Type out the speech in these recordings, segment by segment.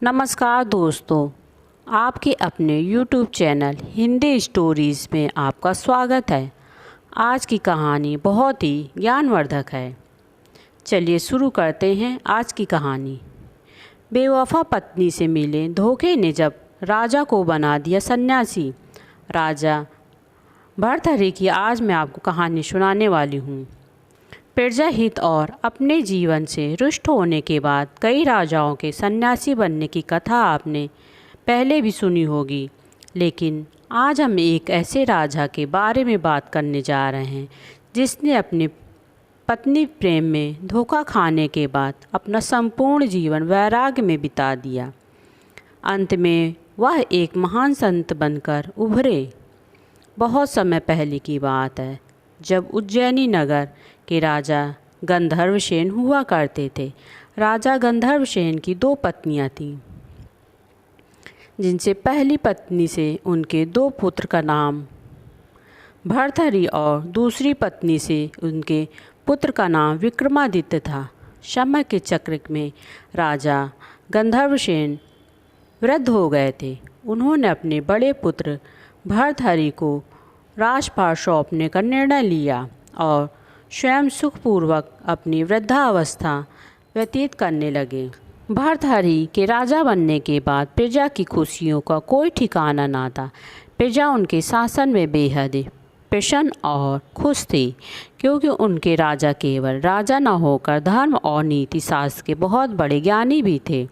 नमस्कार दोस्तों, आपके अपने YouTube चैनल हिंदी स्टोरीज़ में आपका स्वागत है। आज की कहानी बहुत ही ज्ञानवर्धक है। चलिए शुरू करते हैं आज की कहानी। बेवफा पत्नी से मिले धोखे ने जब राजा को बना दिया सन्यासी। राजा भर्तहरि की आज मैं आपको कहानी सुनाने वाली हूँ। प्रजाहित और अपने जीवन से रुष्ट होने के बाद कई राजाओं के सन्यासी बनने की कथा आपने पहले भी सुनी होगी, लेकिन आज हम एक ऐसे राजा के बारे में बात करने जा रहे हैं जिसने अपनी पत्नी प्रेम में धोखा खाने के बाद अपना संपूर्ण जीवन वैराग्य में बिता दिया। अंत में वह एक महान संत बनकर उभरे। बहुत समय पहले की बात है, जब उज्जैनी नगर के राजा गंधर्वसेन हुआ करते थे। राजा गंधर्वसेन की 2 पत्नियां थीं, जिनसे पहली पत्नी से उनके 2 पुत्र का नाम भर्तहरि और दूसरी पत्नी से उनके पुत्र का नाम विक्रमादित्य था। समय के चक्र में राजा गंधर्वसेन वृद्ध हो गए थे। उन्होंने अपने बड़े पुत्र भर्तहरि को राजपाट सौंपने का निर्णय लिया और स्वयं सुखपूर्वक अपनी वृद्धावस्था व्यतीत करने लगे। भर्तहरि के राजा बनने के बाद प्रजा की खुशियों का कोई ठिकाना ना था। प्रजा उनके शासन में बेहद प्रसन्न और खुश थी, क्योंकि उनके राजा केवल राजा न होकर धर्म और नीति शास्त्र के बहुत बड़े ज्ञानी भी थे।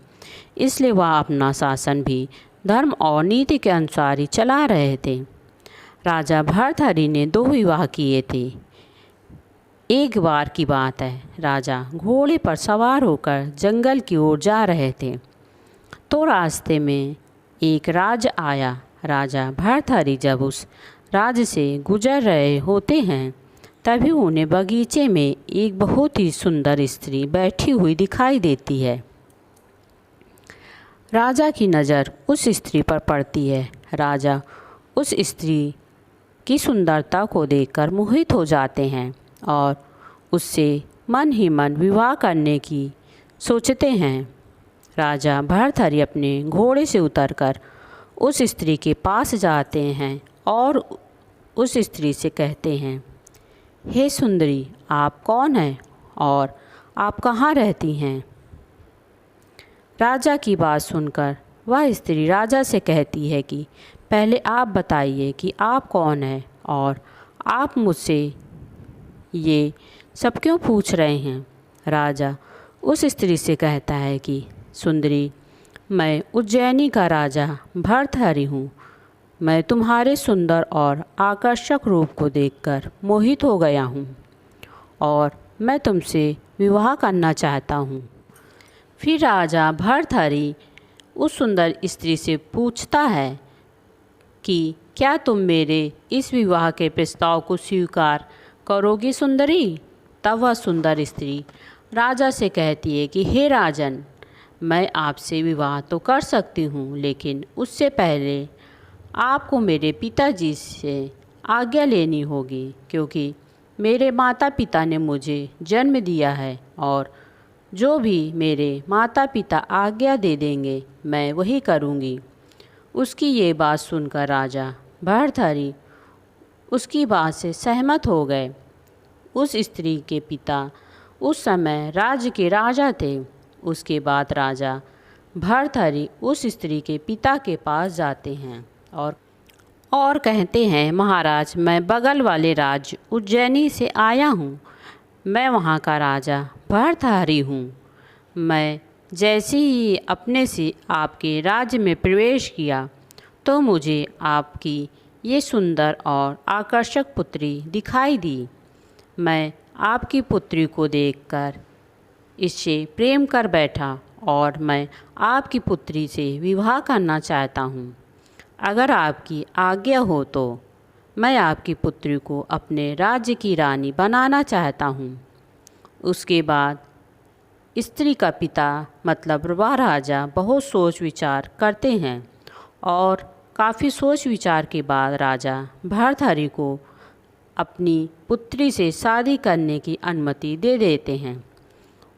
इसलिए वह अपना शासन भी धर्म और नीति के अनुसार ही चला रहे थे। राजा भर्तहरि ने 2 विवाह किए थे। एक बार की बात है, राजा घोड़े पर सवार होकर जंगल की ओर जा रहे थे, तो रास्ते में एक राज आया। राजा भर्तहरि जब उस राज्य से गुजर रहे होते हैं, तभी उन्हें बगीचे में एक बहुत ही सुंदर स्त्री बैठी हुई दिखाई देती है। राजा की नज़र उस स्त्री पर पड़ती है। राजा उस स्त्री की सुंदरता को देखकर मोहित हो जाते हैं और उससे मन ही मन विवाह करने की सोचते हैं। राजा भर्तहरि अपने घोड़े से उतरकर उस स्त्री के पास जाते हैं और उस स्त्री से कहते हैं, हे सुंदरी, आप कौन हैं और आप कहाँ रहती हैं? राजा की बात सुनकर वह स्त्री राजा से कहती है कि पहले आप बताइए कि आप कौन हैं और आप मुझसे ये सब क्यों पूछ रहे हैं? राजा उस स्त्री से कहता है कि सुंदरी, मैं उज्जैनी का राजा भर्तहरि हूँ। मैं तुम्हारे सुंदर और आकर्षक रूप को देखकर मोहित हो गया हूँ और मैं तुमसे विवाह करना चाहता हूँ। फिर राजा भर्तहरि उस सुंदर स्त्री से पूछता है कि क्या तुम मेरे इस विवाह के प्रस्ताव को स्वीकार करोगी सुंदरी? तब वह सुंदर स्त्री राजा से कहती है कि हे राजन, मैं आपसे विवाह तो कर सकती हूँ, लेकिन उससे पहले आपको मेरे पिताजी से आज्ञा लेनी होगी, क्योंकि मेरे माता पिता ने मुझे जन्म दिया है और जो भी मेरे माता पिता आज्ञा दे देंगे मैं वही करूँगी। उसकी ये बात सुनकर राजा भर्तहरि उसकी बात से सहमत हो गए। उस स्त्री के पिता उस समय राज्य के राजा थे। उसके बाद राजा भर्तहरि उस स्त्री के पिता के पास जाते हैं और कहते हैं, महाराज, मैं बगल वाले राज्य उज्जैनी से आया हूँ। मैं वहाँ का राजा भर्तहरि हूँ। मैं जैसे ही अपने से आपके राज्य में प्रवेश किया तो मुझे आपकी ये सुंदर और आकर्षक पुत्री दिखाई दी। मैं आपकी पुत्री को देखकर इससे प्रेम कर बैठा और मैं आपकी पुत्री से विवाह करना चाहता हूँ। अगर आपकी आज्ञा हो तो मैं आपकी पुत्री को अपने राज्य की रानी बनाना चाहता हूँ। उसके बाद स्त्री का पिता मतलब वह राजा बहुत सोच विचार करते हैं और काफ़ी सोच विचार के बाद राजा भर्तहरि को अपनी पुत्री से शादी करने की अनुमति दे देते हैं।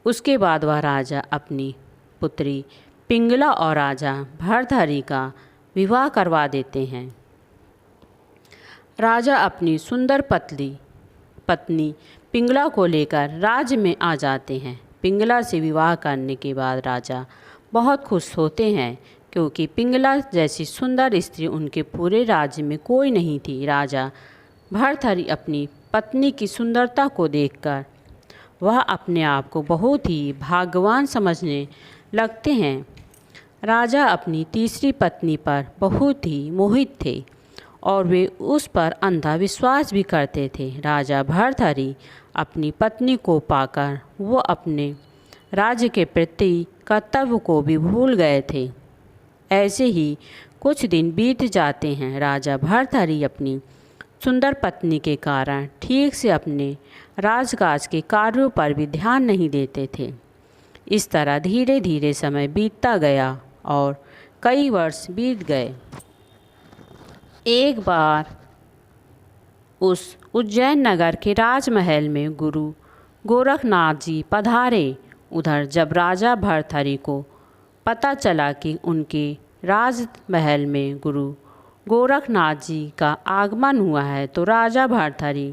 उसके बाद वह राजा अपनी पुत्री पिंगला और राजा भर्तहरि का विवाह करवा देते हैं। राजा अपनी सुंदर पत्नी पिंगला को लेकर राज्य में आ जाते हैं। पिंगला से विवाह करने के बाद राजा बहुत खुश होते हैं, क्योंकि पिंगला जैसी सुंदर स्त्री उनके पूरे राज्य में कोई नहीं थी। राजा भर्तहरि अपनी पत्नी की सुंदरता को देखकर वह अपने आप को बहुत ही भाग्यवान समझने लगते हैं। राजा अपनी तीसरी पत्नी पर बहुत ही मोहित थे और वे उस पर अंधा विश्वास भी करते थे। राजा भर्तहरि अपनी पत्नी को पाकर वो अपने राज्य के प्रति कर्तव्य को भी भूल गए थे। ऐसे ही कुछ दिन बीत जाते हैं। राजा भर्तहरि अपनी सुंदर पत्नी के कारण ठीक से अपने राजकाज के कार्यों पर भी ध्यान नहीं देते थे। इस तरह धीरे धीरे समय बीतता गया और कई वर्ष बीत गए। एक बार उस उज्जैन नगर के राजमहल में गुरु गोरखनाथ जी पधारे। उधर जब राजा भर्तहरि को पता चला कि उनके राजमहल में गुरु गोरखनाथ जी का आगमन हुआ है, तो राजा भर्तहरि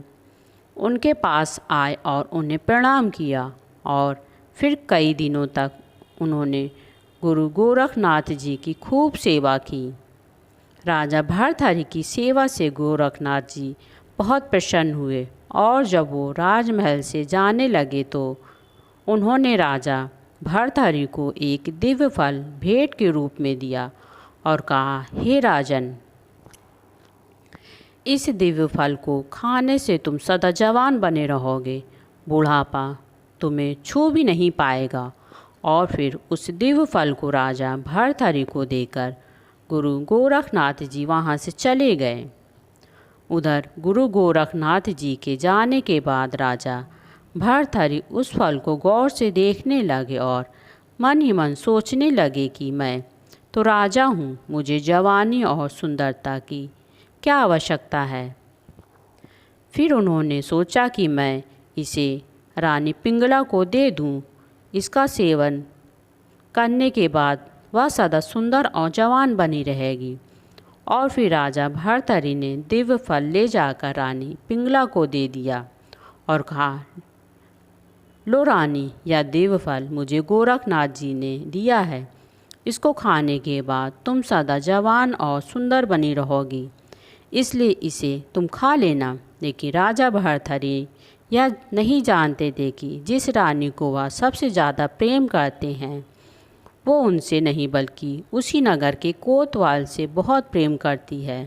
उनके पास आए और उन्हें प्रणाम किया और फिर कई दिनों तक उन्होंने गुरु गोरखनाथ जी की खूब सेवा की। राजा भर्तहरि की सेवा से गोरखनाथ जी बहुत प्रसन्न हुए और जब वो राजमहल से जाने लगे तो उन्होंने राजा भर्तहरि को एक दिव्य फल भेंट के रूप में दिया और कहा, हे राजन, इस दिव्य फल को खाने से तुम सदा जवान बने रहोगे, बुढ़ापा तुम्हें छू भी नहीं पाएगा। और फिर उस दिव्य फल को राजा भर्तहरि को देकर गुरु गोरखनाथ जी वहाँ से चले गए। उधर गुरु गोरखनाथ जी के जाने के बाद राजा भर्तहरि उस फल को गौर से देखने लगे और मन ही मन सोचने लगे कि मैं तो राजा हूँ, मुझे जवानी और सुंदरता की क्या आवश्यकता है। फिर उन्होंने सोचा कि मैं इसे रानी पिंगला को दे दूँ। इसका सेवन करने के बाद वह सदा सुंदर और जवान बनी रहेगी। और फिर राजा भर्तहरि ने दिव्य फल ले जाकर रानी पिंगला को दे दिया और कहा, लो रानी, यह दिव्य फल मुझे गोरखनाथ जी ने दिया है। इसको खाने के बाद तुम सदा जवान और सुंदर बनी रहोगी, इसलिए इसे तुम खा लेना। लेकिन राजा भर्तहरि यह नहीं जानते थे कि जिस रानी को वह सबसे ज़्यादा प्रेम करते हैं वो उनसे नहीं बल्कि उसी नगर के कोतवाल से बहुत प्रेम करती है।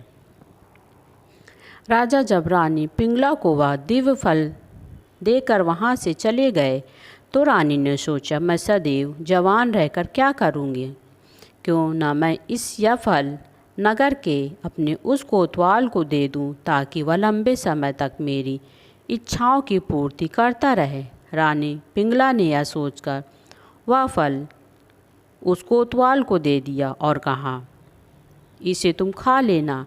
राजा जब रानी पिंगला को वह दिव्य फल देकर वहाँ से चले गए तो रानी ने सोचा, मैं सदैव जवान रहकर क्या करूँगी, क्यों ना मैं यह फल नगर के अपने उस कोतवाल को दे दूँ ताकि वह लंबे समय तक मेरी इच्छाओं की पूर्ति करता रहे। रानी पिंगला ने यह सोचकर वह फल उस कोतवाल को दे दिया और कहा, इसे तुम खा लेना।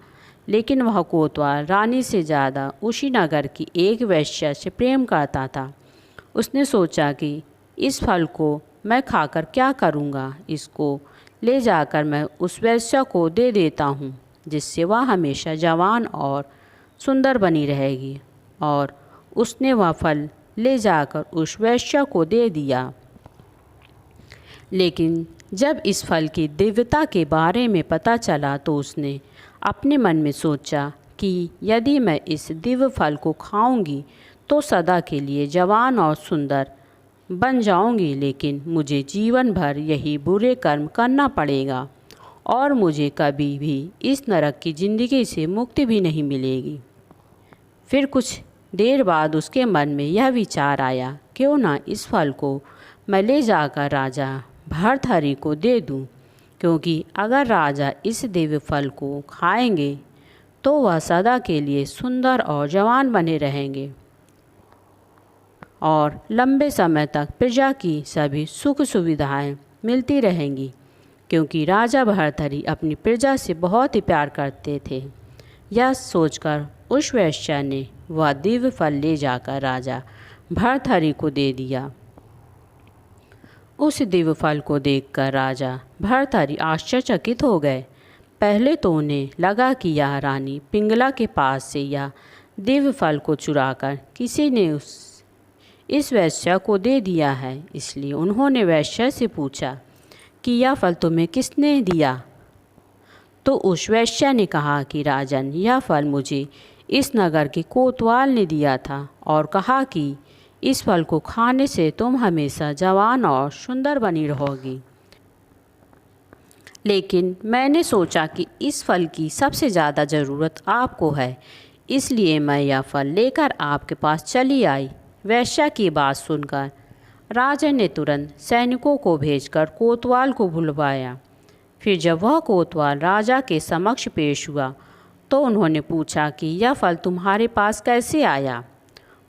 लेकिन वह कोतवाल रानी से ज़्यादा उसी नगर की एक वेश्या से प्रेम करता था। उसने सोचा कि इस फल को मैं खाकर क्या करूँगा, इसको ले जाकर मैं उस वेश्या को दे देता हूँ, जिससे वह हमेशा जवान और सुंदर बनी रहेगी। और उसने वह फल ले जाकर उस वेश्या को दे दिया। लेकिन जब इस फल की दिव्यता के बारे में पता चला तो उसने अपने मन में सोचा कि यदि मैं इस दिव्य फल को खाऊंगी तो सदा के लिए जवान और सुंदर बन जाऊंगी, लेकिन मुझे जीवन भर यही बुरे कर्म करना पड़ेगा और मुझे कभी भी इस नरक की ज़िंदगी से मुक्ति भी नहीं मिलेगी। फिर कुछ देर बाद उसके मन में यह विचार आया, क्यों ना इस फल को मैं ले जाकर राजा भर्तहरि को दे दूं, क्योंकि अगर राजा इस दिव्य फल को खाएंगे तो वह सदा के लिए सुंदर और जवान बने रहेंगे और लंबे समय तक प्रजा की सभी सुख सुविधाएं मिलती रहेंगी, क्योंकि राजा भर्तहरि अपनी प्रजा से बहुत ही प्यार करते थे। यह सोचकर उस वेश्या ने वह दिव्य फल ले जाकर राजा भर्तहरि को दे दिया। उस दिव्य फल को देखकर राजा भर्तहरि आश्चर्यचकित हो गए। पहले तो उन्हें लगा कि यह रानी पिंगला के पास से यह दिव्य फल को चुराकर किसी ने इस वैश्या को दे दिया है, इसलिए उन्होंने वैश्या से पूछा कि यह फल तुम्हें किसने दिया। तो उस वैश्या ने कहा कि राजन, यह फल मुझे इस नगर के कोतवाल ने दिया था और कहा कि इस फल को खाने से तुम हमेशा जवान और सुंदर बनी रहोगी। लेकिन मैंने सोचा कि इस फल की सबसे ज़्यादा ज़रूरत आपको है, इसलिए मैं यह फल लेकर आपके पास चली आई। वैश्या की बात सुनकर राजा ने तुरंत सैनिकों को भेजकर कोतवाल को बुलवाया। फिर जब वह कोतवाल राजा के समक्ष पेश हुआ तो उन्होंने पूछा कि यह फल तुम्हारे पास कैसे आया।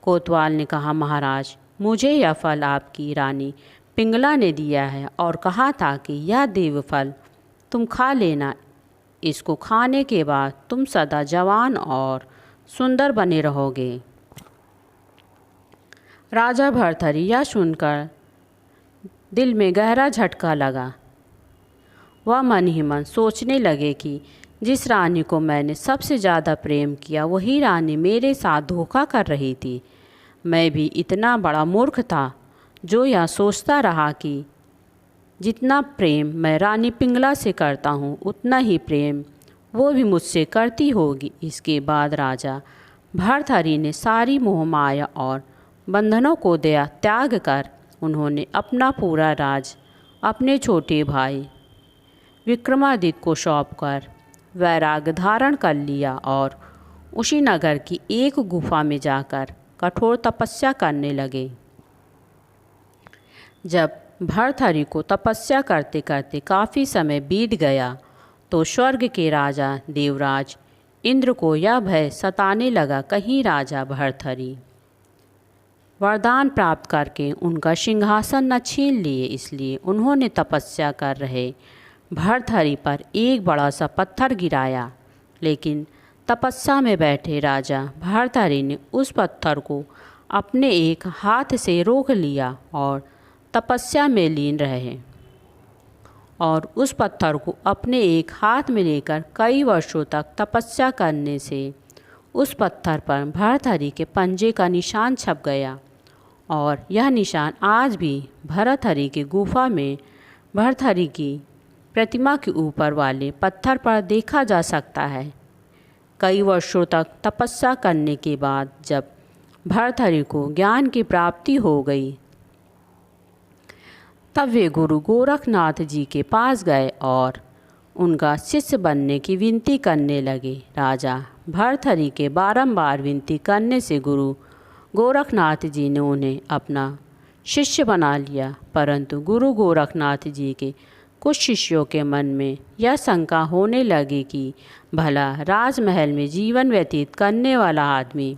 कोतवाल ने कहा, महाराज, मुझे यह फल आपकी रानी पिंगला ने दिया है और कहा था कि यह दिव्य फल तुम खा लेना। इसको खाने के बाद तुम सदा जवान और सुंदर बने रहोगे। राजा भर्तहरि यह सुनकर दिल में गहरा झटका लगा। वह मन ही मन सोचने लगे कि जिस रानी को मैंने सबसे ज़्यादा प्रेम किया वही रानी मेरे साथ धोखा कर रही थी। मैं भी इतना बड़ा मूर्ख था जो यह सोचता रहा कि जितना प्रेम मैं रानी पिंगला से करता हूँ उतना ही प्रेम वो भी मुझसे करती होगी। इसके बाद राजा भर्तहरि ने सारी मोहमाया और बंधनों को त्याग कर उन्होंने अपना पूरा राज अपने छोटे भाई विक्रमादित्य को सौंपकर वैराग्य धारण कर लिया और उसी नगर की एक गुफा में जाकर कठोर तपस्या करने लगे। जब भर्तहरि को तपस्या करते करते काफ़ी समय बीत गया तो स्वर्ग के राजा देवराज इंद्र को यह भय सताने लगा, कहीं राजा भर्तहरि वरदान प्राप्त करके उनका सिंहासन न छीन लिए। इसलिए उन्होंने तपस्या कर रहे भर्तहरि पर एक बड़ा सा पत्थर गिराया। लेकिन तपस्या में बैठे राजा भर्तहरि ने उस पत्थर को अपने एक हाथ से रोक लिया और तपस्या में लीन रहे और उस पत्थर को अपने एक हाथ में लेकर कई वर्षों तक तपस्या करने से उस पत्थर पर भर्तहरि के पंजे का निशान छप गया और यह निशान आज भी भर्तहरि की गुफा में भर्तहरि की प्रतिमा के ऊपर वाले पत्थर पर देखा जा सकता है। कई वर्षों तक तपस्या करने के बाद जब भर्तहरि को ज्ञान की प्राप्ति हो गई तब वे गुरु गोरखनाथ जी के पास गए और उनका शिष्य बनने की विनती करने लगे। राजा भर्तहरि के बारंबार विनती करने से गुरु गोरखनाथ जी ने उन्हें अपना शिष्य बना लिया, परंतु गुरु गोरखनाथ जी के कुछ शिष्यों के मन में यह शंका होने लगी कि भला राजमहल में जीवन व्यतीत करने वाला आदमी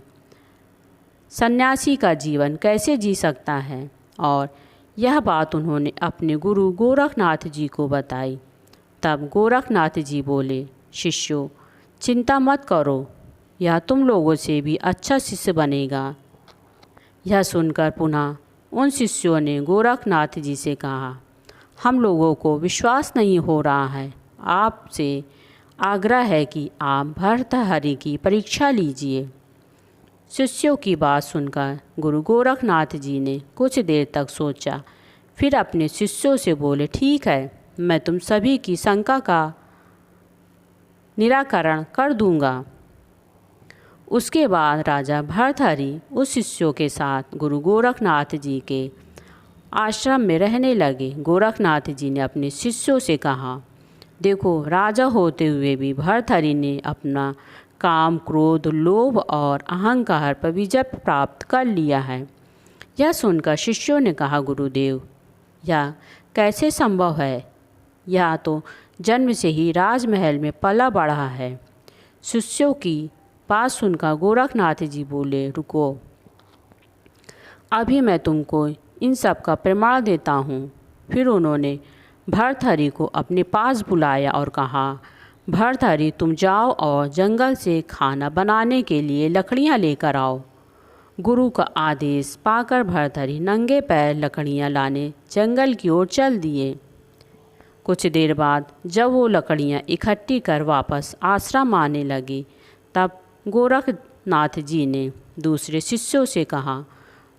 सन्यासी का जीवन कैसे जी सकता है। और यह बात उन्होंने अपने गुरु गोरखनाथ जी को बताई। तब गोरखनाथ जी बोले, शिष्यों, चिंता मत करो, यह तुम लोगों से भी अच्छा शिष्य बनेगा। यह सुनकर पुनः उन शिष्यों ने गोरखनाथ जी से कहा, हम लोगों को विश्वास नहीं हो रहा है, आपसे आग्रह है कि आप भर्तहरि की परीक्षा लीजिए। शिष्यों की बात सुनकर गुरु गोरखनाथ जी ने कुछ देर तक सोचा, फिर अपने शिष्यों से बोले, ठीक है, मैं तुम सभी की शंका का निराकरण कर दूंगा। उसके बाद राजा भर्तहरि उस शिष्यों के साथ गुरु गोरखनाथ जी के आश्रम में रहने लगे। गोरखनाथ जी ने अपने शिष्यों से कहा, देखो, राजा होते हुए भी भर्तहरि ने अपना काम, क्रोध, लोभ और अहंकार पर विजय प्राप्त कर लिया है। यह सुनकर शिष्यों ने कहा, गुरुदेव, यह कैसे संभव है? यह तो जन्म से ही राजमहल में पला बढ़ा है। शिष्यों की बात सुनकर गोरखनाथ जी बोले, रुको, अभी मैं तुमको इन सब का प्रमाण देता हूँ। फिर उन्होंने भर्तहरि को अपने पास बुलाया और कहा, भर्तहरि, तुम जाओ और जंगल से खाना बनाने के लिए लकड़ियाँ लेकर आओ। गुरु का आदेश पाकर भर्तहरि नंगे पैर लकड़ियाँ लाने जंगल की ओर चल दिए। कुछ देर बाद जब वो लकड़ियाँ इकट्ठी कर वापस आश्रम आने लगी, तब गोरखनाथ जी ने दूसरे शिष्यों से कहा,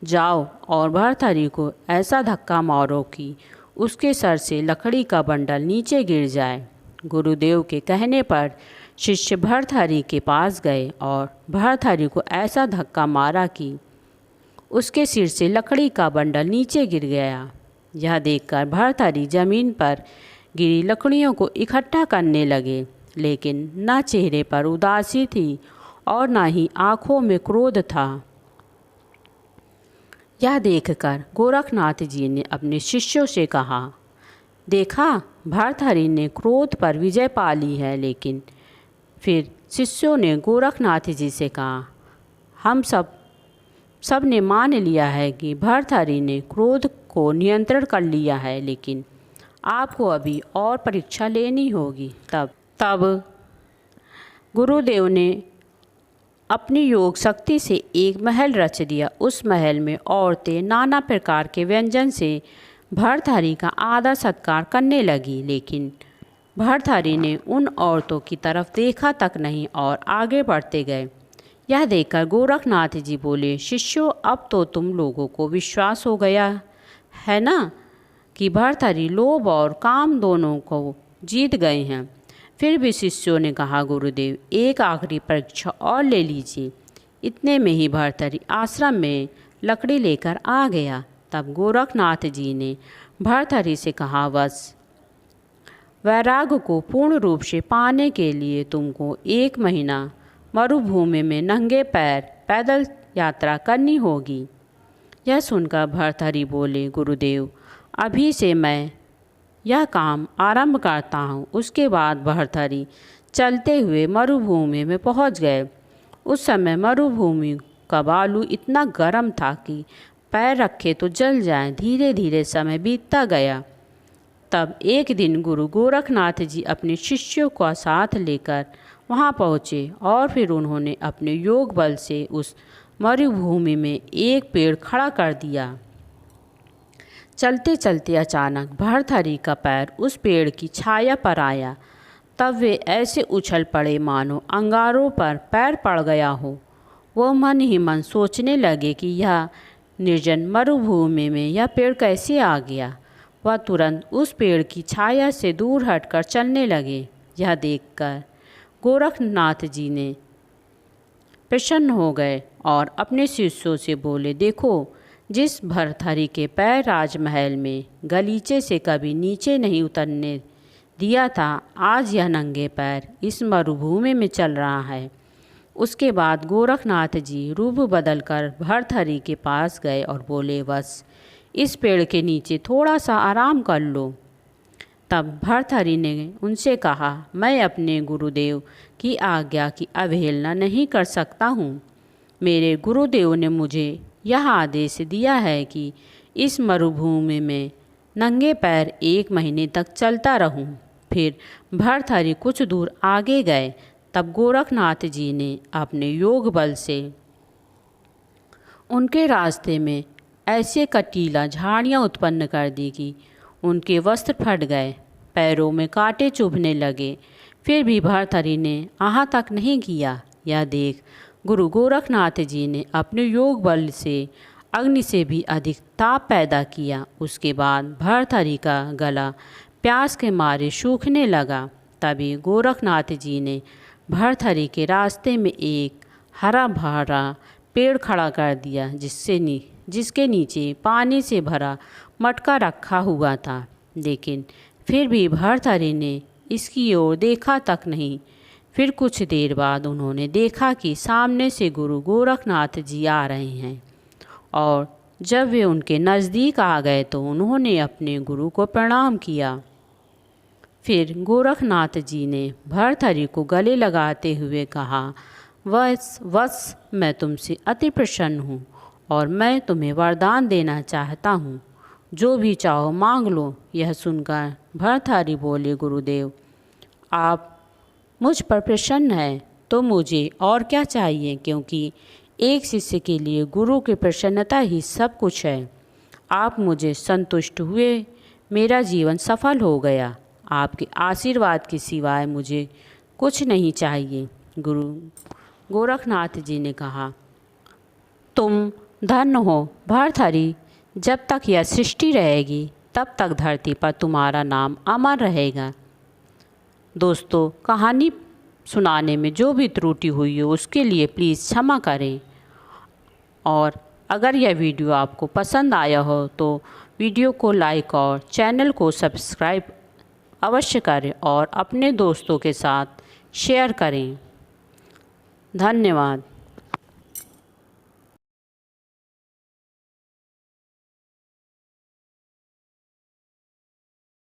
जाओ और भर्तहरि को ऐसा धक्का मारो कि उसके सर से लकड़ी का बंडल नीचे गिर जाए। गुरुदेव के कहने पर शिष्य भर्तहरि के पास गए और भर्तहरि को ऐसा धक्का मारा कि उसके सिर से लकड़ी का बंडल नीचे गिर गया। यह देखकर भर्तहरि जमीन पर गिरी लकड़ियों को इकट्ठा करने लगे, लेकिन न चेहरे पर उदासी थी और न ही आँखों में क्रोध था। यह देखकर गोरखनाथ जी ने अपने शिष्यों से कहा, देखा, भर्तहरि ने क्रोध पर विजय पा ली है। लेकिन फिर शिष्यों ने गोरखनाथ जी से कहा, हम सब ने मान लिया है कि भर्तहरि ने क्रोध को नियंत्रण कर लिया है, लेकिन आपको अभी और परीक्षा लेनी होगी। तब गुरुदेव ने अपनी योग शक्ति से एक महल रच दिया। उस महल में औरतें नाना प्रकार के व्यंजन से भर्तहरि का आदर सत्कार करने लगी, लेकिन भर्तहरि ने उन औरतों की तरफ देखा तक नहीं और आगे बढ़ते गए। यह देखकर गोरखनाथ जी बोले, शिष्यों, अब तो तुम लोगों को विश्वास हो गया है ना कि भर्तहरि लोभ और काम दोनों को जीत गए हैं। फिर भी शिष्यों ने कहा, गुरुदेव, एक आखिरी परीक्षा और ले लीजिए। इतने में ही भर्तहरि आश्रम में लकड़ी लेकर आ गया। तब गोरखनाथ जी ने भर्तहरि से कहा, बस वैराग्य को पूर्ण रूप से पाने के लिए तुमको 1 महीना मरुभूमि में नंगे पैर पैदल यात्रा करनी होगी। यह सुनकर भर्तहरि बोले, गुरुदेव, अभी से मैं यह काम आरंभ करता हूँ। उसके बाद भर्तहरि चलते हुए मरुभूमि में पहुँच गए। उस समय मरुभूमि का बालू इतना गर्म था कि पैर रखे तो जल जाए। धीरे धीरे समय बीतता गया। तब एक दिन गुरु गोरखनाथ जी अपने शिष्यों का साथ लेकर वहाँ पहुँचे और फिर उन्होंने अपने योग बल से उस मरुभूमि में एक पेड़ खड़ा कर दिया। चलते चलते अचानक भर्तहरि का पैर उस पेड़ की छाया पर आया। तब वे ऐसे उछल पड़े मानो अंगारों पर पैर पड़ गया हो। वह मन ही मन सोचने लगे कि यह निर्जन मरुभूमि में यह पेड़ कैसे आ गया। वह तुरंत उस पेड़ की छाया से दूर हटकर चलने लगे। यह देखकर गोरखनाथ जी ने प्रसन्न हो गए और अपने शिष्यों से बोले, देखो, जिस भर्तहरि के पैर राजमहल में गलीचे से कभी नीचे नहीं उतरने दिया था, आज यह नंगे पैर इस मरुभूमि में चल रहा है। उसके बाद गोरखनाथ जी रूप बदलकर भर्तहरि के पास गए और बोले, बस इस पेड़ के नीचे थोड़ा सा आराम कर लो। तब भर्तहरि ने उनसे कहा, मैं अपने गुरुदेव की आज्ञा की अवहेलना नहीं कर सकता हूँ। मेरे गुरुदेव ने मुझे यह आदेश दिया है कि इस मरुभूमि में नंगे पैर 1 महीने तक चलता रहूं। फिर भर्तहरि कुछ दूर आगे गए। तब गोरखनाथ जी ने अपने योग बल से उनके रास्ते में ऐसे कटीला झाड़ियाँ उत्पन्न कर दी कि उनके वस्त्र फट गए, पैरों में कांटे चुभने लगे। फिर भी भर्तहरि ने आहा तक नहीं किया। यह देख गुरु गोरखनाथ जी ने अपने योग बल से अग्नि से भी अधिक ताप पैदा किया। उसके बाद भर्तहरि का गला प्यास के मारे सूखने लगा। तभी गोरखनाथ जी ने भर्तहरि के रास्ते में एक हरा भरा पेड़ खड़ा कर दिया, जिसके नीचे पानी से भरा मटका रखा हुआ था। लेकिन फिर भी भर्तहरि ने इसकी ओर देखा तक नहीं। फिर कुछ देर बाद उन्होंने देखा कि सामने से गुरु गोरखनाथ जी आ रहे हैं और जब वे उनके नज़दीक आ गए तो उन्होंने अपने गुरु को प्रणाम किया। फिर गोरखनाथ जी ने भर्तहरि को गले लगाते हुए कहा, वत्स मैं तुमसे अति प्रसन्न हूँ और मैं तुम्हें वरदान देना चाहता हूँ। जो भी चाहो मांग लो। यह सुनकर भर्तहरि बोले, गुरुदेव, आप मुझ पर प्रसन्न हैं तो मुझे और क्या चाहिए, क्योंकि एक शिष्य के लिए गुरु की प्रसन्नता ही सब कुछ है। आप मुझे संतुष्ट हुए, मेरा जीवन सफल हो गया। आपके आशीर्वाद के सिवाय मुझे कुछ नहीं चाहिए। गुरु गोरखनाथ जी ने कहा, तुम धन्य हो भर्तहरि। जब तक यह सृष्टि रहेगी तब तक धरती पर तुम्हारा नाम अमर रहेगा। दोस्तों, कहानी सुनाने में जो भी त्रुटि हुई हो उसके लिए प्लीज़ क्षमा करें। और अगर यह वीडियो आपको पसंद आया हो तो वीडियो को लाइक और चैनल को सब्सक्राइब अवश्य करें और अपने दोस्तों के साथ शेयर करें। धन्यवाद।